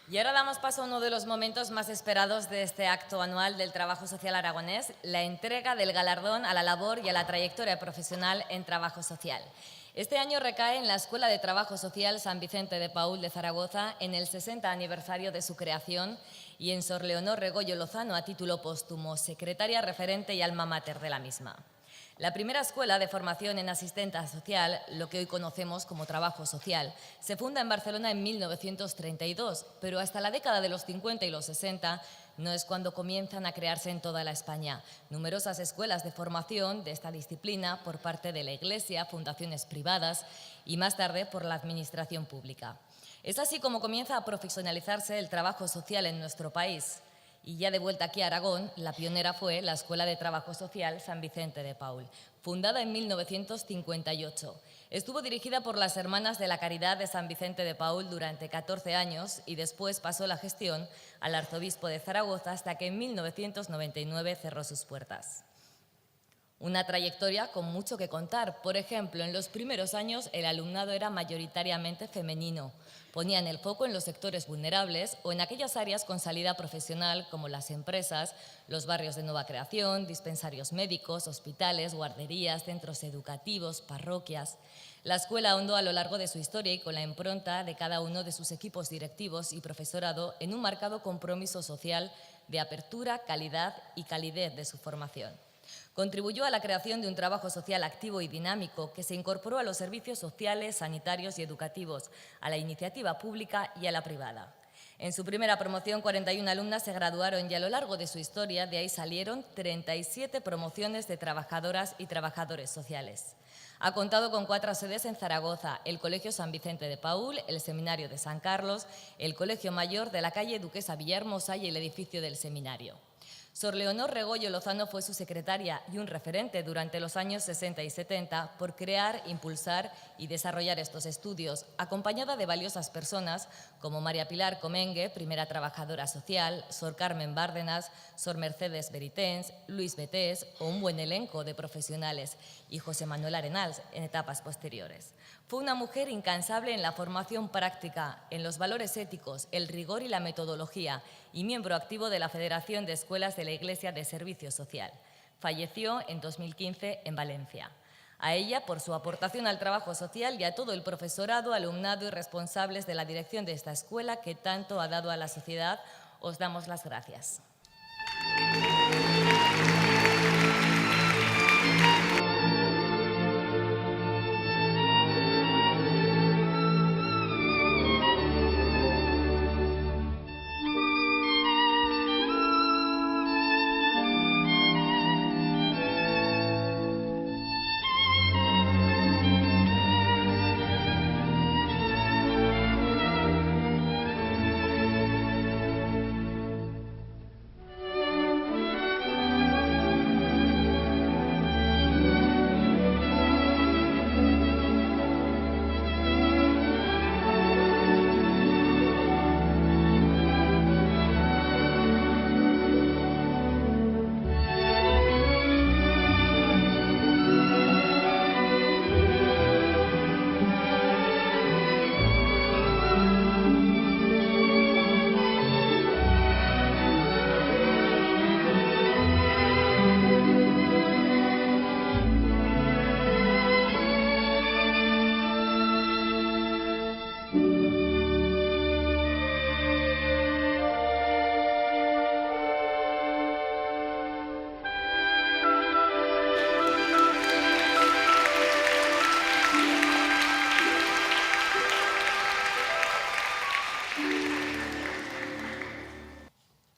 Y ahora damos paso a uno de los momentos más esperados de este acto anual del trabajo social aragonés, la entrega del galardón a la labor y a la trayectoria profesional en trabajo social. Este año recae en la Escuela de Trabajo Social San Vicente de Paúl de Zaragoza en el 60 aniversario de su creación y en Sor Leonor Regoyo Lozano a título póstumo, secretaria referente y alma mater de la misma. La primera escuela de formación en asistenta social, lo que hoy conocemos como trabajo social, se funda en Barcelona en 1932, pero hasta la década de los 50 y los 60 no es cuando comienzan a crearse en toda la España numerosas escuelas de formación de esta disciplina por parte de la Iglesia, fundaciones privadas y más tarde por la administración pública. Es así como comienza a profesionalizarse el trabajo social en nuestro país. Y ya de vuelta aquí a Aragón, la pionera fue la Escuela de Trabajo Social San Vicente de Paúl, fundada en 1958. Estuvo dirigida por las Hermanas de la Caridad de San Vicente de Paúl durante 14 años y después pasó la gestión al arzobispo de Zaragoza hasta que en 1999 cerró sus puertas. Una trayectoria con mucho que contar. Por ejemplo, en los primeros años el alumnado era mayoritariamente femenino. Ponían el foco en los sectores vulnerables o en aquellas áreas con salida profesional como las empresas, los barrios de nueva creación, dispensarios médicos, hospitales, guarderías, centros educativos, parroquias. La escuela ahondó a lo largo de su historia y con la impronta de cada uno de sus equipos directivos y profesorado en un marcado compromiso social de apertura, calidad y calidez de su formación. Contribuyó a la creación de un trabajo social activo y dinámico que se incorporó a los servicios sociales, sanitarios y educativos, a la iniciativa pública y a la privada. En su primera promoción, 41 alumnas se graduaron y a lo largo de su historia de ahí salieron 37 promociones de trabajadoras y trabajadores sociales. Ha contado con 4 sedes en Zaragoza, el Colegio San Vicente de Paúl, el Seminario de San Carlos, el Colegio Mayor de la calle Duquesa Villahermosa y el edificio del Seminario. Sor Leonor Regoyo Lozano fue su secretaria y un referente durante los años 60 y 70 por crear, impulsar y desarrollar estos estudios, acompañada de valiosas personas como María Pilar Comengue, primera trabajadora social, Sor Carmen Bárdenas, Sor Mercedes Beritens, Luis Betés o un buen elenco de profesionales y José Manuel Arenals en etapas posteriores. Fue una mujer incansable en la formación práctica, en los valores éticos, el rigor y la metodología y miembro activo de la Federación de Escuelas de la Iglesia de Servicio Social. Falleció en 2015 en Valencia. A ella, por su aportación al trabajo social y a todo el profesorado, alumnado y responsables de la dirección de esta escuela que tanto ha dado a la sociedad, os damos las gracias.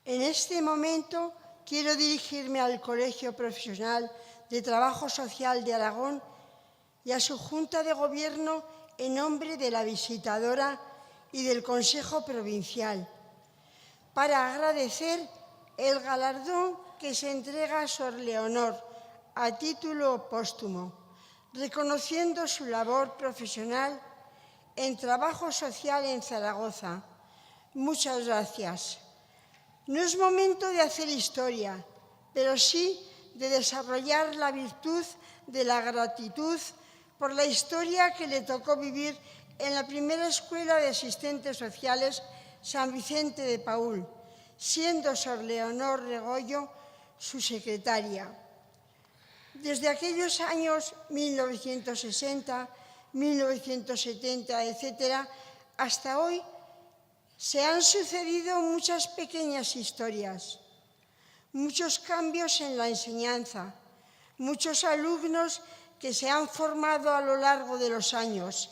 En este momento quiero dirigirme al Colegio Profesional de Trabajo Social de Aragón y a su Junta de Gobierno en nombre de la visitadora y del Consejo Provincial para agradecer el galardón que se entrega a Sor Leonor a título póstumo, reconociendo su labor profesional en trabajo social en Zaragoza. Muchas gracias. No es momento de hacer historia, pero sí de desarrollar la virtud de la gratitud por la historia que le tocó vivir en la primera escuela de asistentes sociales San Vicente de Paúl, siendo Sor Leonor Regoyo su secretaria. Desde aquellos años 1960, 1970, etc., hasta hoy, se han sucedido muchas pequeñas historias, muchos cambios en la enseñanza, muchos alumnos que se han formado a lo largo de los años.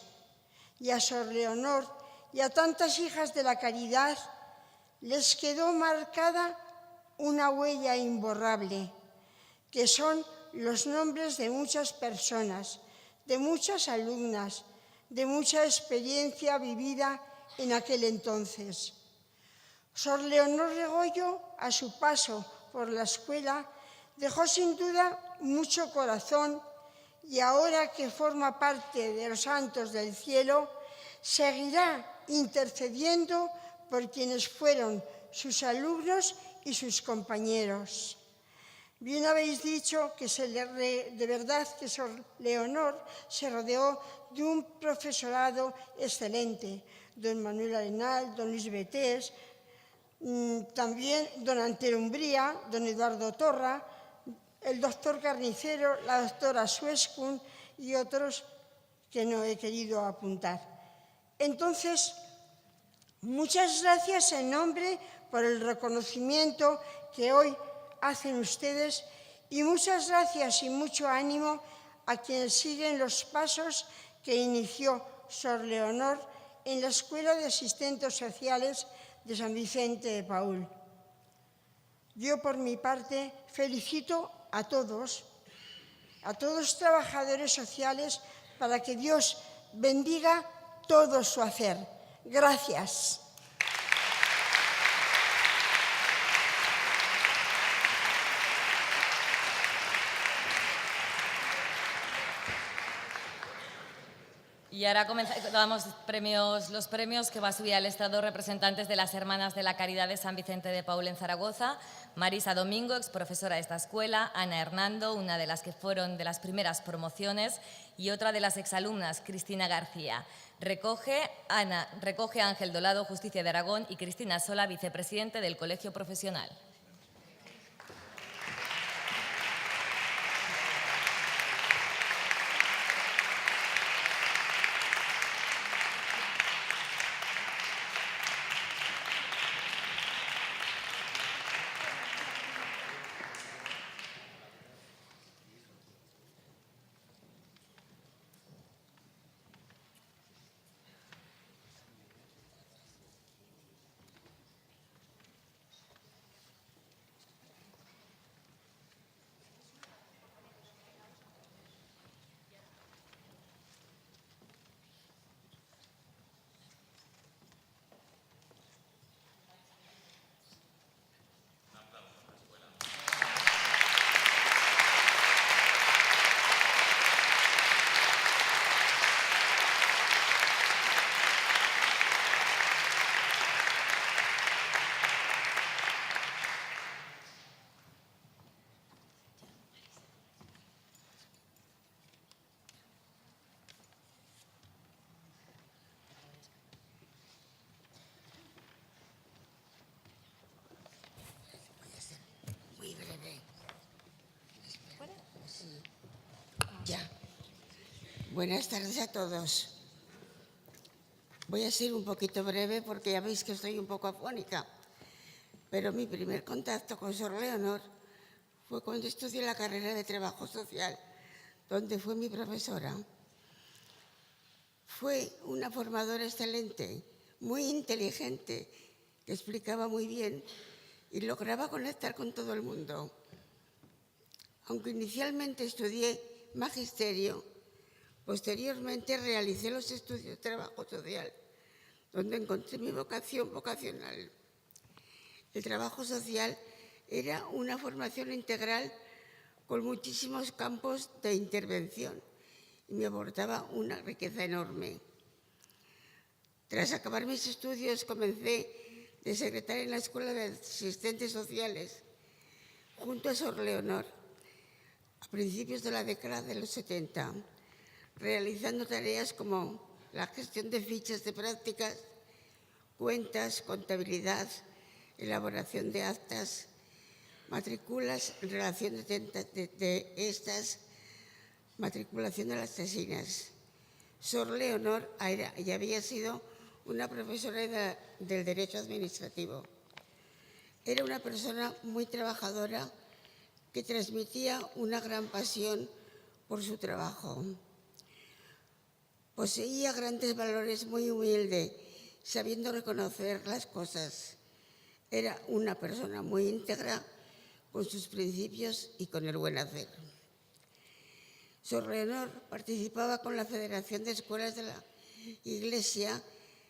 Y a Sor Leonor y a tantas hijas de la caridad les quedó marcada una huella imborrable, que son los nombres de muchas personas, de muchas alumnas, de mucha experiencia vivida en aquel entonces. Sor Leonor Regoyo, a su paso por la escuela, dejó sin duda mucho corazón y ahora que forma parte de los santos del cielo, seguirá intercediendo por quienes fueron sus alumnos y sus compañeros. Bien habéis dicho que de verdad que Sor Leonor se rodeó de un profesorado excelente, don Manuel Arenal, don Luis Betés, también don Antero Umbría, don Eduardo Torra, el doctor Carnicero, la doctora Suescun y otros que no he querido apuntar. Entonces, muchas gracias en nombre por el reconocimiento que hoy hacen ustedes y muchas gracias y mucho ánimo a quienes siguen los pasos que inició Sor Leonor en la Escuela de Asistentes Sociales de San Vicente de Paúl. Yo, por mi parte, felicito a todos trabajadores sociales para que Dios bendiga todo su hacer. Gracias. Y ahora damos los premios que va a subir al estrado representantes de las Hermanas de la Caridad de San Vicente de Paúl en Zaragoza: Marisa Domingo, exprofesora de esta escuela; Ana Hernando, una de las que fueron de las primeras promociones, y otra de las exalumnas, Cristina García. Recoge Ángel Dolado, Justicia de Aragón, y Cristina Sola, vicepresidente del Colegio Profesional. Buenas tardes a todos. Voy a ser un poquito breve porque ya veis que estoy un poco afónica, pero mi primer contacto con Sor Leonor fue cuando estudié la carrera de Trabajo Social, donde fue mi profesora. Fue una formadora excelente, muy inteligente, que explicaba muy bien y lograba conectar con todo el mundo. Aunque inicialmente estudié magisterio, posteriormente realicé los estudios de trabajo social, donde encontré mi vocación vocacional. El trabajo social era una formación integral con muchísimos campos de intervención y me aportaba una riqueza enorme. Tras acabar mis estudios, comencé de secretaria en la Escuela de Asistentes Sociales, junto a Sor Leonor, a principios de la década de los 70, realizando tareas como la gestión de fichas de prácticas cuentas, contabilidad, elaboración de actas, matrículas, relación de estas, matriculación de las tesinas. Sor Leonor ya había sido una profesora del Derecho Administrativo. Era una persona muy trabajadora que transmitía una gran pasión por su trabajo. Poseía grandes valores, muy humilde, sabiendo reconocer las cosas. Era una persona muy íntegra con sus principios y con el buen hacer. Sor Leonor participaba con la Federación de Escuelas de la Iglesia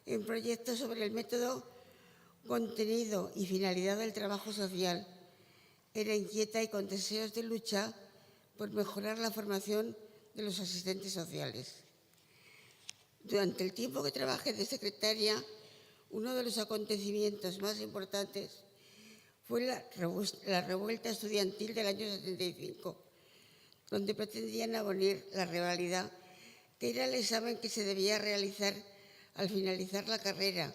en proyectos sobre el método, contenido y finalidad del trabajo social. Era inquieta y con deseos de lucha por mejorar la formación de los asistentes sociales. Durante el tiempo que trabajé de secretaria, uno de los acontecimientos más importantes fue la revuelta estudiantil del año 75, donde pretendían abolir la rivalidad, que era el examen que se debía realizar al finalizar la carrera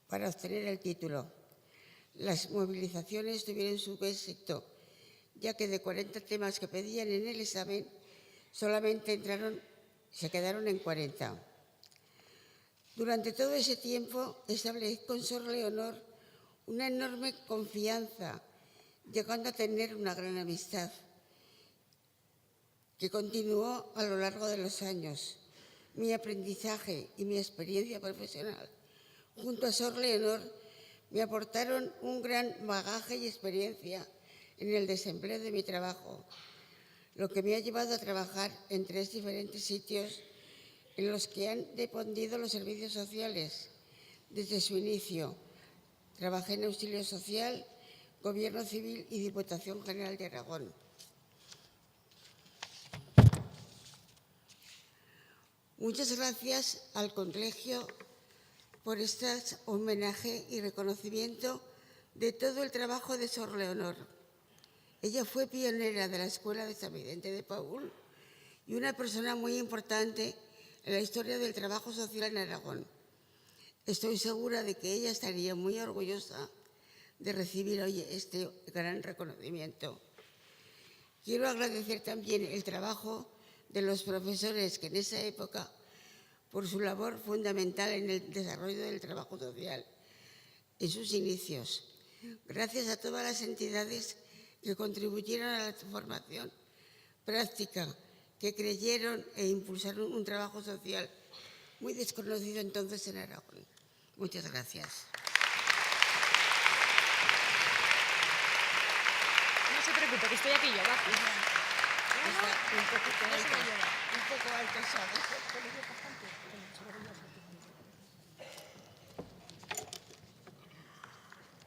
para obtener el título. Las movilizaciones tuvieron su éxito, ya que de 40 temas que pedían en el examen, solamente se quedaron en 40. Durante todo ese tiempo establecí con Sor Leonor una enorme confianza, llegando a tener una gran amistad, que continuó a lo largo de los años. Mi aprendizaje y mi experiencia profesional junto a Sor Leonor me aportaron un gran bagaje y experiencia en el desempleo de mi trabajo, lo que me ha llevado a trabajar en 3 diferentes sitios en los que han dependido los servicios sociales desde su inicio. Trabajé en Auxilio Social, Gobierno Civil y Diputación General de Aragón. Muchas gracias al colegio por este homenaje y reconocimiento de todo el trabajo de Sor Leonor. Ella fue pionera de la Escuela de San Vicente de Paúl y una persona muy importante en la historia del trabajo social en Aragón. Estoy segura de que ella estaría muy orgullosa de recibir hoy este gran reconocimiento. Quiero agradecer también el trabajo de los profesores que en esa época, por su labor fundamental en el desarrollo del trabajo social, en sus inicios. Gracias a todas las entidades que contribuyeron a la formación práctica, que creyeron e impulsaron un trabajo social muy desconocido entonces en Aragón. Muchas gracias. No se preocupe, que estoy aquí yo, va. Un poco alto, ¿sabes?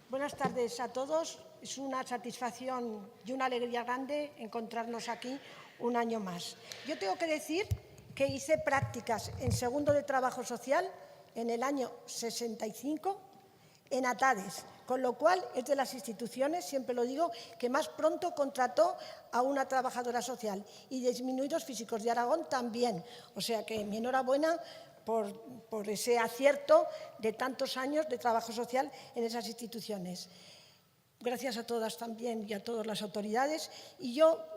Buenas tardes a todos. Es una satisfacción y una alegría grande encontrarnos aquí un año más. Yo tengo que decir que hice prácticas en segundo de trabajo social en el año 65 en Atades, con lo cual es de las instituciones, siempre lo digo, que más pronto contrató a una trabajadora social, y Disminuidos Físicos de Aragón también. O sea que mi enhorabuena por ese acierto de tantos años de trabajo social en esas instituciones. Gracias a todas también y a todas las autoridades. Y yo,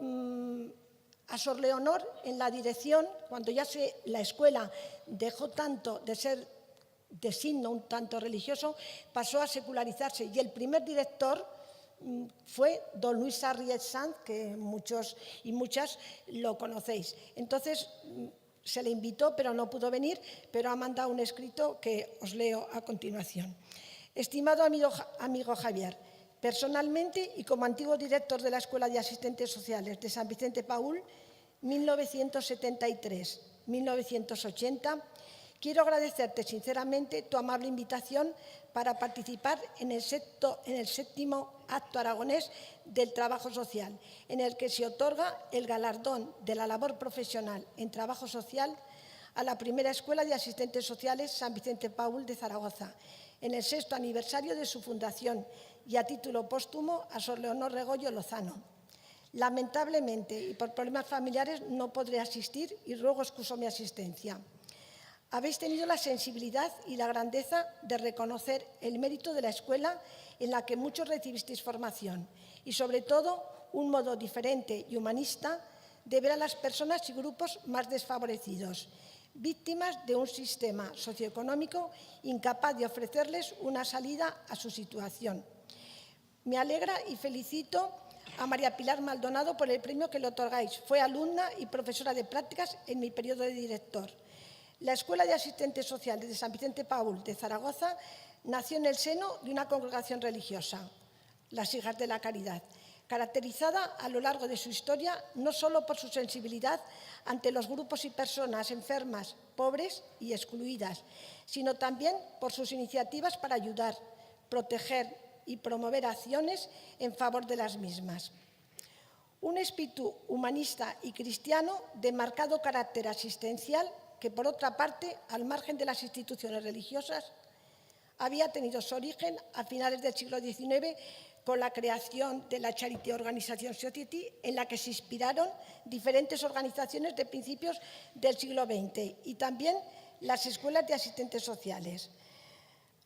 a Sor Leonor, en la dirección, cuando ya la escuela dejó tanto de ser de signo un tanto religioso, pasó a secularizarse, y el primer director fue don Luis Arriet Sanz, que muchos y muchas lo conocéis. Entonces se le invitó, pero no pudo venir, pero ha mandado un escrito que os leo a continuación. Estimado amigo Javier, personalmente y como antiguo director de la Escuela de Asistentes Sociales de San Vicente Paúl, 1973-1980, quiero agradecerte sinceramente tu amable invitación para participar en el 7º Acto Aragonés del Trabajo Social, en el que se otorga el galardón de la labor profesional en trabajo social a la primera Escuela de Asistentes Sociales San Vicente Paúl de Zaragoza, en el 6º aniversario de su fundación, y a título póstumo a Sor Leonor Regoyo Lozano. Lamentablemente, y por problemas familiares, no podré asistir y ruego excuso mi asistencia. Habéis tenido la sensibilidad y la grandeza de reconocer el mérito de la escuela en la que muchos recibisteis formación y, sobre todo, un modo diferente y humanista de ver a las personas y grupos más desfavorecidos, víctimas de un sistema socioeconómico incapaz de ofrecerles una salida a su situación. Me alegra y felicito a María Pilar Maldonado por el premio que le otorgáis. Fue alumna y profesora de prácticas en mi periodo de director. La Escuela de Asistentes Sociales de San Vicente Paúl de Zaragoza nació en el seno de una congregación religiosa, las Hijas de la Caridad, caracterizada a lo largo de su historia no solo por su sensibilidad ante los grupos y personas enfermas, pobres y excluidas, sino también por sus iniciativas para ayudar, proteger y promover acciones en favor de las mismas. Un espíritu humanista y cristiano de marcado carácter asistencial que, por otra parte, al margen de las instituciones religiosas, había tenido su origen a finales del siglo XIX con la creación de la Charity Organization Society, en la que se inspiraron diferentes organizaciones de principios del siglo XX y también las escuelas de asistentes sociales.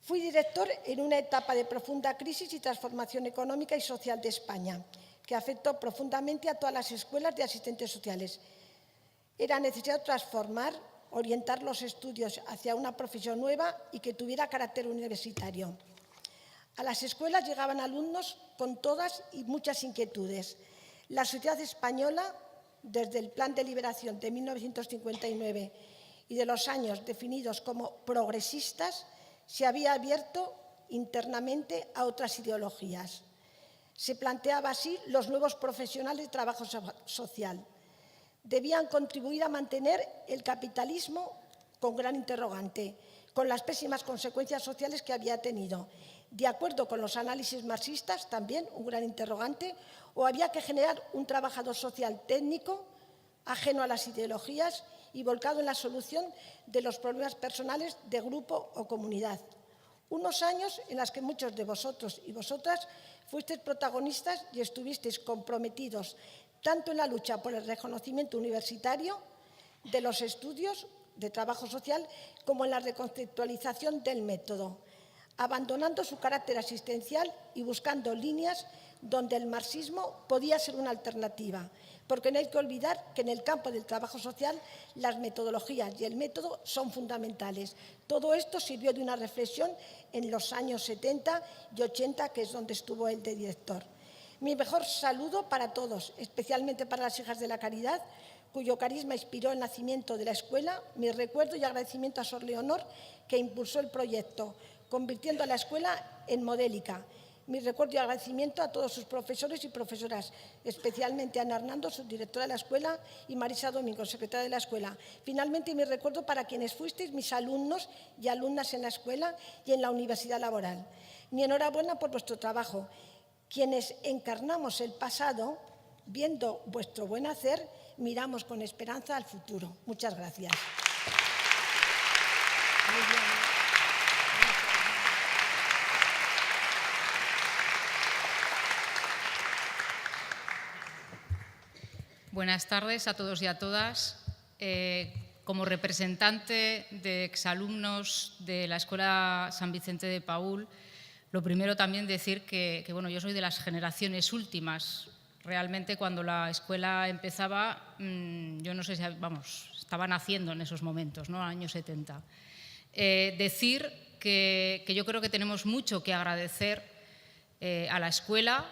Fui director en una etapa de profunda crisis y transformación económica y social de España, que afectó profundamente a todas las escuelas de asistentes sociales. Era necesario transformar, orientar los estudios hacia una profesión nueva y que tuviera carácter universitario. A las escuelas llegaban alumnos con todas y muchas inquietudes. La sociedad española, desde el Plan de Liberación de 1959 y de los años definidos como progresistas, se había abierto internamente a otras ideologías. Se planteaba así los nuevos profesionales de trabajo social. Debían contribuir a mantener el capitalismo con gran interrogante, con las pésimas consecuencias sociales que había tenido. De acuerdo con los análisis marxistas, también un gran interrogante, o había que generar un trabajador social técnico, ajeno a las ideologías y volcado en la solución de los problemas personales de grupo o comunidad. Unos años en los que muchos de vosotros y vosotras fuisteis protagonistas y estuvisteis comprometidos tanto en la lucha por el reconocimiento universitario de los estudios de trabajo social como en la reconceptualización del método, abandonando su carácter asistencial y buscando líneas donde el marxismo podía ser una alternativa, porque no hay que olvidar que en el campo del trabajo social las metodologías y el método son fundamentales. Todo esto sirvió de una reflexión en los años 70 y 80, que es donde estuvo él de director. Mi mejor saludo para todos, especialmente para las Hijas de la Caridad, cuyo carisma inspiró el nacimiento de la escuela. Mi recuerdo y agradecimiento a Sor Leonor, que impulsó el proyecto, convirtiendo a la escuela en modélica. Mi recuerdo y agradecimiento a todos sus profesores y profesoras, especialmente a Ana Hernando, subdirectora de la escuela, y Marisa Domingo, secretaria de la escuela. Finalmente, mi recuerdo para quienes fuisteis mis alumnos y alumnas en la escuela y en la universidad laboral. Mi enhorabuena por vuestro trabajo. Quienes encarnamos el pasado, viendo vuestro buen hacer, miramos con esperanza al futuro. Muchas gracias. Buenas tardes a todos y a todas. Como representante de exalumnos de la Escuela San Vicente de Paúl, lo primero también decir que bueno, yo soy de las generaciones últimas. Realmente cuando la escuela empezaba, yo no sé si, estaba naciendo en esos momentos, ¿no? Años 70. Decir que yo creo que tenemos mucho que agradecer a la escuela,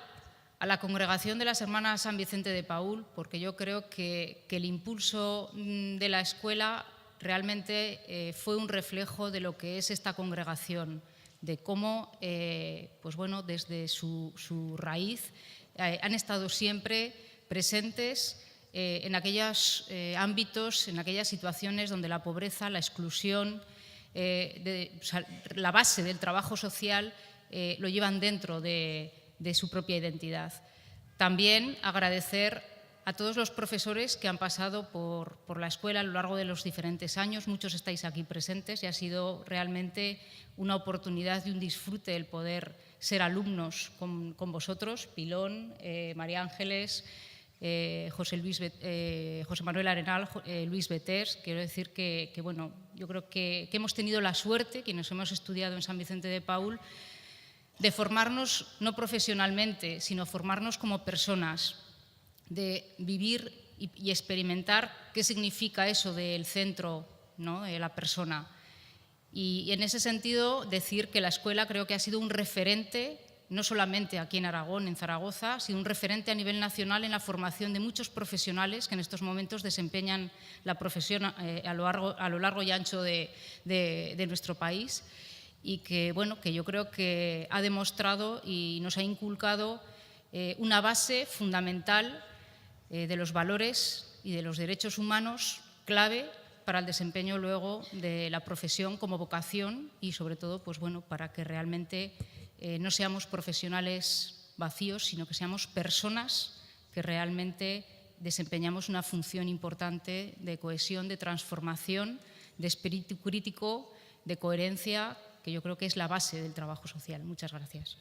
a la Congregación de las Hermanas San Vicente de Paúl, porque yo creo que el impulso de la escuela realmente fue un reflejo de lo que es esta congregación, de cómo, pues bueno, desde su raíz han estado siempre presentes en aquellos ámbitos, en aquellas situaciones donde la pobreza, la exclusión, la base del trabajo social lo llevan dentro de su propia identidad. También agradecer a todos los profesores que han pasado por la escuela a lo largo de los diferentes años. Muchos estáis aquí presentes y ha sido realmente una oportunidad y un disfrute el poder ser alumnos con vosotros, Pilón, María Ángeles, José Manuel Arenal, Luis Betés. Quiero decir que bueno, Yo creo que hemos tenido la suerte, quienes hemos estudiado en San Vicente de Paúl, de formarnos no profesionalmente, sino formarnos como personas, de vivir y experimentar qué significa eso del centro, ¿no?, de la persona. Y en ese sentido, decir que la escuela creo que ha sido un referente, no solamente aquí en Aragón, en Zaragoza, sino un referente a nivel nacional en la formación de muchos profesionales que en estos momentos desempeñan la profesión a lo largo y ancho de nuestro país, y que, bueno, que yo creo que ha demostrado y nos ha inculcado una base fundamental de los valores y de los derechos humanos clave para el desempeño luego de la profesión como vocación y, sobre todo, pues bueno, para que realmente no seamos profesionales vacíos, sino que seamos personas que realmente desempeñamos una función importante de cohesión, de transformación, de espíritu crítico, de coherencia, que yo creo que es la base del trabajo social. Muchas gracias.